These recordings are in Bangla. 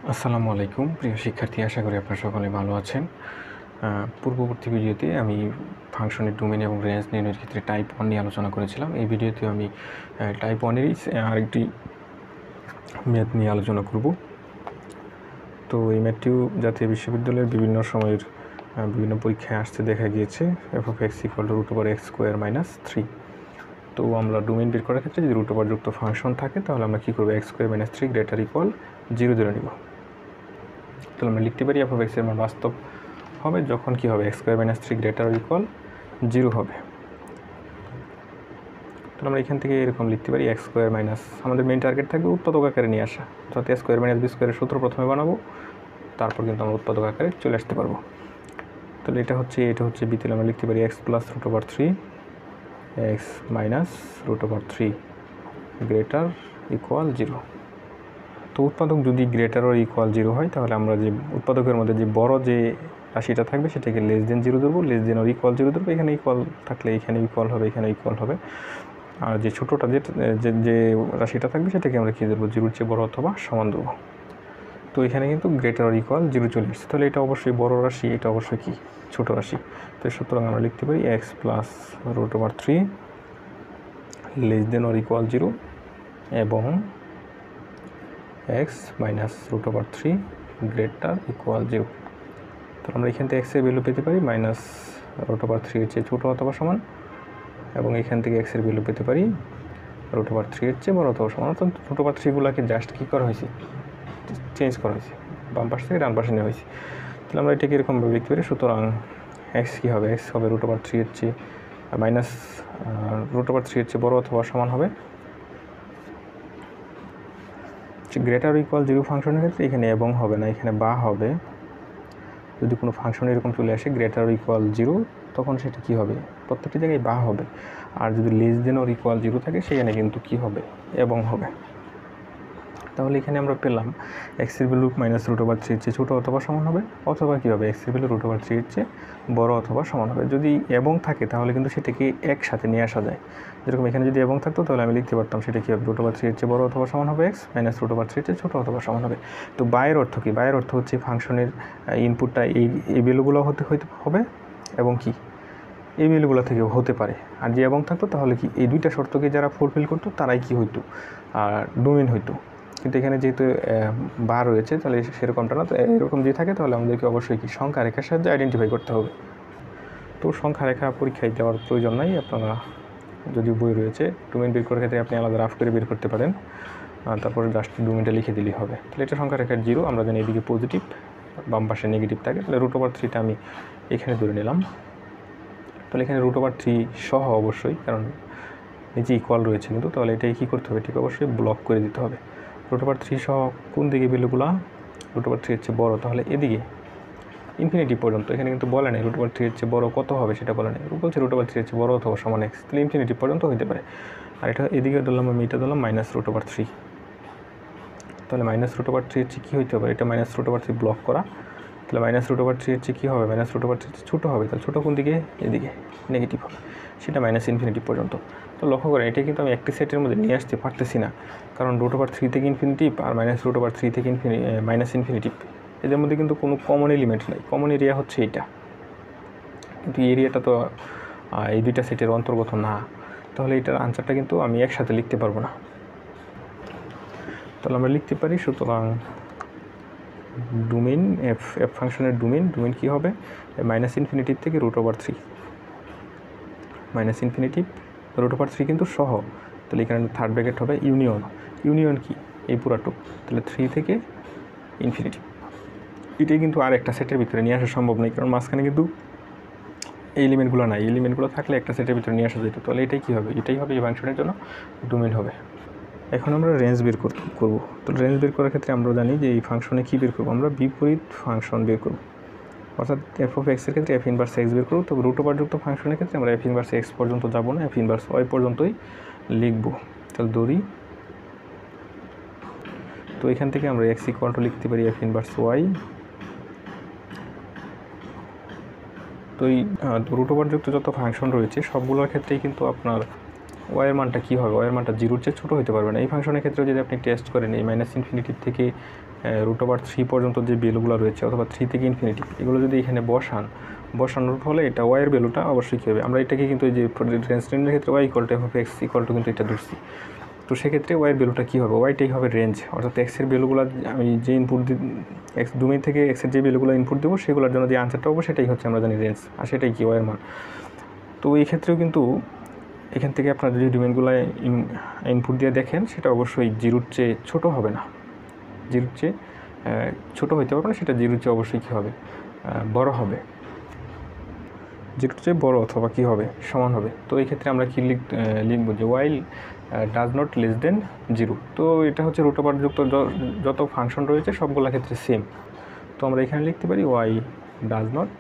আসসালামু আলাইকুম প্রিয় শিক্ষার্থী, আশা করি আপনারা সকলে ভালো আছেন। পূর্ববর্তী ভিডিওতে আমি ফাংশনের ডোমেন এবং রেঞ্জ নির্ণয়ের ক্ষেত্রে টাইপ 1 নিয়ে আলোচনা করেছিলাম। এই ভিডিওতে আমি টাইপ 1-এরই আরেকটি ম্যাথ নিয়ে আলোচনা করব। তো এই ম্যাথটিও জাতীয় বিশ্ববিদ্যালয়ের বিভিন্ন সময়ের বিভিন্ন পরীক্ষায় আসতে দেখা গিয়েছে। f(x = x² - 3). তো আমরা ডোমেন বের করার ক্ষেত্রে যদি যুক্ত ফাংশন থাকে তাহলে আমরা কী করব, x² - 3 > 0 ধরে নিব। তাহলে আমরা লিখতে পারি f(x) এর মান বাস্তব হবে যখন কি হবে, x² - 3 > 0 হবে। তাহলে আমরা এখান থেকে এরকম লিখতে পারি x² আমাদের মেইন টার্গেট থাকবে উৎপাদক আকারে নিয়ে আসা, অর্থাৎ a² - b² এর সূত্র প্রথমে বানাবো, তারপর কিন্তু আমরা উৎপাদক আকারে চলে আসতে পারবো। তাহলে এটা হচ্ছে b, তাহলে আমরা লিখতে পারি x + √3 x - √3 > 0। তো উৎপাদক যদি > 0 হয় তাহলে আমরা যে উৎপাদকের মধ্যে যে বড় যে রাশিটা থাকবে সেটাকে <0 ধরবো, <0 ধরবো। এখানে ইকুয়াল থাকলে এখানে ইকুয়াল হবে, এখানে ইকুয়াল হবে। আর যে ছোটোটা যে রাশিটা থাকবে সেটাকে আমরা কী ধরবো, 0-র চেয়ে বড় অথবা সমান ধরবো। তো এখানে কিন্তু > 0 চলে এসেছে, তাহলে এটা অবশ্যই বড় রাশি, এটা অবশ্যই কি ছোটো রাশি। তো সুতরাং আমরা লিখতে পারি x + √3 <0 এবং x - √3 > 0। তো আমরা এখান থেকে x এর ভ্যালু পেতে পারি -√3 এর চেয়ে ছোটো অথবা সমান, এবং এখান থেকে x এর ভ্যালু পেতে পারি √3 এর চেয়ে বড় অথবা সমান। অর্থাৎ √3গুলোকে জাস্ট কী করা হয়েছে, চেঞ্জ করা হয়েছে, বাম পাশ থেকে ডান পাশে নেওয়া হয়েছে। তাহলে আমরা এটাকে এরকমভাবে লিখতে পারি। সুতরাং x কী হবে, x হবে √3 এর চেয়ে √3 এর চেয়ে বড় অথবা সমান হবে। > 0 ফাংশনের ক্ষেত্রে এখানে এবং হবে না, এখানে বা হবে। যদি কোনো ফাংশন এরকম চলে আসে > 0 তখন সেটা কী হবে, প্রত্যেকটি জায়গায় বা হবে। আর যদি <= 0 থাকে সেখানে কিন্তু কী হবে, এবং হবে। তাহলে এখানে আমরা পেলাম x এর ভ্যালু -√3 এর চেয়ে ছোটো অথবা সমান হবে, অথবা কী হবে, x এর ভ্যালু √3 এর চেয়ে বড় অথবা সমান হবে। যদি এবং থাকে তাহলে কিন্তু সেটাকে একসাথে নিয়ে আসা যায়। যেরকম এখানে যদি এবং থাকতো তাহলে আমি লিখতে পারতাম সেটা কী হবে, √3 এর চেয়ে বড় অথবা সমান হবে x, -√3 এর চেয়ে ছোটো অথবা সমান হবে। তো বায়ের অর্থ কী, বায়ের অর্থ হচ্ছে ফাংশনের ইনপুটটা এই ভ্যালুগুলো হতে হবে, এবং কি এই ভ্যালুগুলো থেকে হতে পারে। আর যে এবং থাকতো তাহলে কি এই দুইটা শর্তকে যারা ফুলফিল করতো তারাই কি হইতো, ডোমেন হইতো। কিন্তু এখানে যেহেতু বার রয়েছে তাহলে সেরকমটা না। তো এরকম যদি থাকে তাহলে আমাদেরকে অবশ্যই কি সংখ্যা রেখার সাহায্যে আইডেন্টিফাই করতে হবে। তো সংখ্যা রেখা পরীক্ষায় দেওয়ার প্রয়োজন নাই, আপনারা যদি বই রয়েছে ডোমেন বের করার ক্ষেত্রে আপনি আলাদা রাফ করে বের করতে পারেন, তারপরে জাস্ট ডোমেনটা লিখে দিলেই হবে। তাহলে এটা সংখ্যা রেখার 0, আমরা জানি এদিকে পজিটিভ, বাম পাশে নেগেটিভ থাকে। তাহলে √3টা আমি এখানে ধরে নিলাম। তাহলে এখানে √3 সহ অবশ্যই, কারণ নিচে ইকুয়াল রয়েছে কিন্তু, তাহলে এটাই কী করতে হবে, ঠিক অবশ্যই ব্লক করে দিতে হবে। √3 সহ কোন দিকে ভ্যালুগুলো √3 এর চেয়ে বড়, তাহলে এদিকে ইনফিনিটিভ পর্যন্ত। এখানে কিন্তু বলে নেই √3 এর চেয়ে বড় কত হবে, সেটা বলে নেই, বলছে √3 এর চেয়ে বড় অথবা সমান x, তাহলে ইনফিনিটিভ পর্যন্ত হতে পারে। আর এটা এদিকে ধরলাম আমি, এটা ধরলাম -√3। তাহলে -√3 এর চেয়ে কী হইতে হবে, এটা -√3 ব্লক করা। তাহলে -√3 এর চেয়ে কী হবে, -√3 এর চেয়ে ছোটো হবে। তাহলে ছোটো কোন দিকে, এদিকে নেগেটিভ হবে, সেটা -ইনফিনিটিভ পর্যন্ত। তো লক্ষ্য করেন এটা কিন্তু আমি একটি সেটের মধ্যে নিয়ে আসতে পারতেছি না, কারণ √3 থেকে ইনফিনিটিভ আর -√3 থেকে ইনফিনিটিভ, এদের মধ্যে কিন্তু কোনো কমন এলিমেন্ট নাই। কমন এরিয়া হচ্ছে এইটা, কিন্তু এই এরিয়াটা তো এই দুইটা সেটের অন্তর্গত না। তাহলে এটার আনসারটা কিন্তু আমি একসাথে লিখতে পারবো না। তাহলে আমরা লিখতে পারি, সুতরাং ডোমেন এফ ফাংশনের ডোমেন কী হবে, -ইনফিনিটিভ থেকে √3, -ইনফিনিটিভ √3 কিন্তু সহ। তাহলে এখানে থার্ড ব্র্যাকেট হবে ইউনিয়ন কি এই পুরাটুক, তাহলে 3 থেকে ইনফিনিটিভ। এটাই কিন্তু আর একটা সেটের ভিতরে নিয়ে আসা সম্ভব নয়, কারণ মাঝখানে কিন্তু এই এলিমেন্টগুলো নাই। এলিমেন্টগুলো থাকলে একটা সেটের ভিতরে নিয়ে আসা যেত। তাহলে এটাই কী হবে, এটাই হবে এই ফাংশনের জন্য ডোমেন হবে। এখন আমরা রেঞ্জ বের করব। তো রেঞ্জ বের করার ক্ষেত্রে আমরা জানি যে এই ফাংশনে কী বের করব, আমরা বিপরীত ফাংশন বের করব। অর্থাৎ f(x) এর ক্ষেত্রে f−x বের করব। তবে যুক্ত ফাংশনের ক্ষেত্রে আমরা f−x পর্যন্ত যাব না, f−y পর্যন্তই লিখব। তাহলে ধরি, তো এখান থেকে আমরা x = লিখতে পারি f−y। তো এই যুক্ত যত ফাংশন রয়েছে সবগুলোর ক্ষেত্রেই কিন্তু আপনার ওয়াইয়ের মানটা কী হবে, ওয়াইয়ের মানটা 0-র চেয়ে ছোটো হতে পারবে না। এই ফাংশনের ক্ষেত্রে যদি আপনি টেস্ট করেন এই -ইনফিনিটিভ থেকে √3 পর্যন্ত যে ভ্যালুগুলো রয়েছে অথবা 3 থেকে ইনফিনিটি, এগুলো যদি এখানে বসানোর ফলে এটা ওয়াইয়ের ভ্যালুটা অবশ্যই কী হবে, আমরা এটাকে কিন্তু এই যে রেঞ্জের ক্ষেত্রে y equal to f(x) equal to কিন্তু এটা ধরছি। তো সেক্ষেত্রে ওয়াইয়ের ভ্যালুটা কী হবে, ওয়াইটাই হবে রেঞ্জ, অর্থাৎ এক্সের ভ্যালুগুলো আমি যে ইনপুট এক্স ডোমেইন থেকে এক্সের যে ভ্যালুগুলো ইনপুট দেবো সেগুলোর জন্য যে আনসারটা পাবো সেটাই হচ্ছে আমরা জানি রেঞ্জ, আর সেটাই কি ওয়াইয়ের মান। তো এই ক্ষেত্রেও কিন্তু এখান থেকে আপনার যদি ডোমেইনগুলো ইনপুট দিয়ে দেখেন সেটা অবশ্যই 0-র চেয়ে ছোটো হবে না, 0-র চেয়ে ছোটো হইতে পারবে না, সেটা 0-র চেয়ে অবশ্যই কী হবে, বড় হবে, 0-র চেয়ে বড় অথবা কী হবে, সমান হবে। তো এই ক্ষেত্রে আমরা কী লিখব যে ওয়াইল ডাজ নট লেস দেন 0। তো এটা হচ্ছে √যুক্ত যত ফাংশন রয়েছে সবগুলোর ক্ষেত্রে সেম। তো আমরা এখানে লিখতে পারি y does not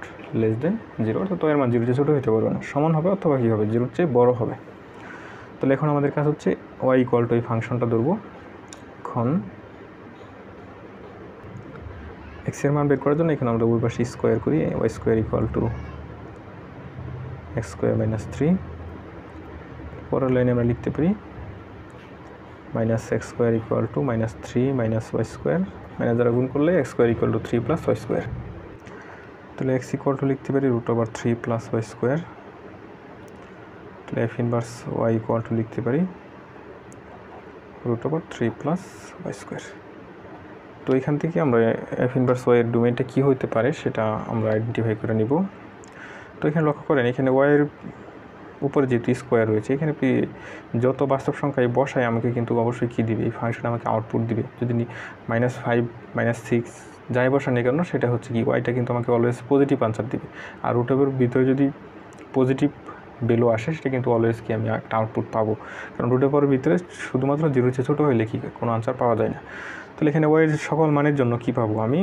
less than 0, অর্থাৎ এর মান 0-র চেয়ে ছোটো হতে পারবে না, সমান হবে অথবা কী হবে, 0-র চেয়ে বড় হবে। তাহলে এখন আমাদের কাজ হচ্ছে ওয়াই ইকুয়াল টু এই ফাংশনটা ধরবো। এখন এক্সের মান বের করার জন্য এখানে আমরা উভয় পাশে স্কোয়ার করি, Y square equal to x² - 3। পরের লাইনে আমরা লিখতে পারি -x² equal to -3 - y², minus দ্বারা গুণ করলে x² ইকুয়াল টু 3 + y²। তাহলে x ইকুয়াল টু লিখতে পারি √3 + y²। তাহলে f inverse y equal to লিখতে পারি √3 + y²। তো এখান থেকে আমরা f ইনভার্স y এর ডোমেইনটা কী হতে পারে সেটা আমরা আইডেন্টিফাই করে নিব। তো এখানে লক্ষ্য করেন এখানে ওয়াইয়ের উপরে যেহেতু স্কোয়ার রয়েছে, এখানে যত বাস্তব সংখ্যায় বসায় আমাকে কিন্তু অবশ্যই কী দিবে, এই ফাংশন আমাকে আউটপুট দিবে। যদি -5 -6 যাই বসানি কেন সেটা হচ্ছে কি ওয়াইটা কিন্তু আমাকে অলওয়েজ পজিটিভ আনসার দিবে। আর √এর ভিতরে যদি পজিটিভ ভ্যালু আসে সেটা কিন্তু অলওয়েজ কি আমি একটা আউটপুট পাবো, কারণ √এর ভিতরে শুধুমাত্র 0-র চেয়ে ছোটো হলে কি কোনো আনসার পাওয়া যায় না। তাহলে এখানে ওয়াইয়ের সকল মানের জন্য কি পাবো, আমি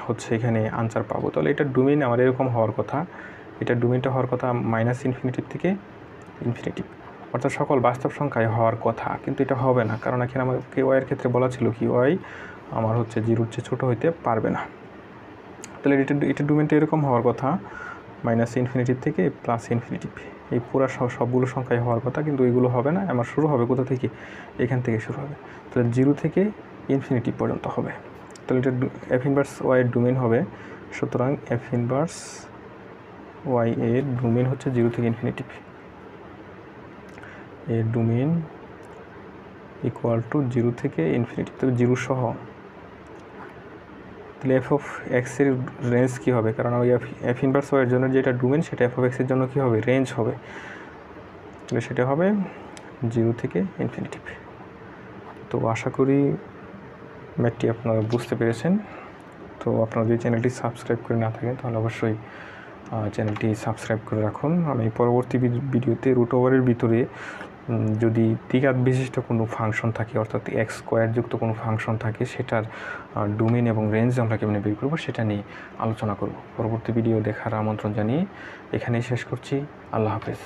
হচ্ছে এখানে আনসার পাবো। তাহলে এটার ডোমেইন আমার এরকম হওয়ার কথা, এটার ডোমেইনটা হওয়ার কথা -ইনফিনিটি থেকে ইনফিনিটি, অর্থাৎ সকল বাস্তব সংখ্যায় হওয়ার কথা, কিন্তু এটা হবে না, কারণ এখানে আমাকে ওয়াইয়ের ক্ষেত্রে বলা ছিল কি ওয়াই আমার হচ্ছে 0-র চেয়ে ছোটো হইতে পারবে না। তাহলে এটার ডোমেইনটা এরকম হওয়ার কথা -ইনফিনিটি থেকে +ইনফিনিটি, এই পুরো সবগুলো সংখ্যায় হওয়ার কথা, কিন্তু এগুলো হবে না। আমার শুরু হবে কোথা থেকে, এখান থেকে শুরু হবে। তাহলে 0 থেকে ইনফিনিটি পর্যন্ত হবে। তাহলে এটা f ইনভার্স y এর ডোমেইন হবে, সুতরাং f ইনভার্স y এর ডোমেইন হচ্ছে 0 থেকে ইনফিনিটি, এর ডোমেইন ইকুয়াল টু 0 থেকে ইনফিনিটি, তবে 0 সহ। তাহলে f(x) এর রেঞ্জ কী হবে, কারণ ওই f ইনভার্স y এর জন্য যেটা ডোমেইন সেটা f(x) এর জন্য কী হবে, রেঞ্জ হবে। তাহলে সেটা হবে 0 থেকে ইনফিনিটি। তো আশা করি ম্যাথটি আপনারা বুঝতে পেরেছেন। তো আপনারা যদি চ্যানেলটি সাবস্ক্রাইব করে না থাকেন তাহলে অবশ্যই চ্যানেলটি সাবস্ক্রাইব করে রাখুন। আমি পরবর্তী ভিডিওতে √এর ভিতরে যদি দ্বিঘাত বিশিষ্ট কোনো ফাংশন থাকে, অর্থাৎ x² যুক্ত কোনো ফাংশন থাকে, সেটার ডোমেইন এবং রেঞ্জ আমরা কেমনে বের করবো সেটা নিয়ে আলোচনা করব। পরবর্তী ভিডিও দেখার আমন্ত্রণ জানিয়ে এখানেই শেষ করছি। আল্লাহ হাফেজ।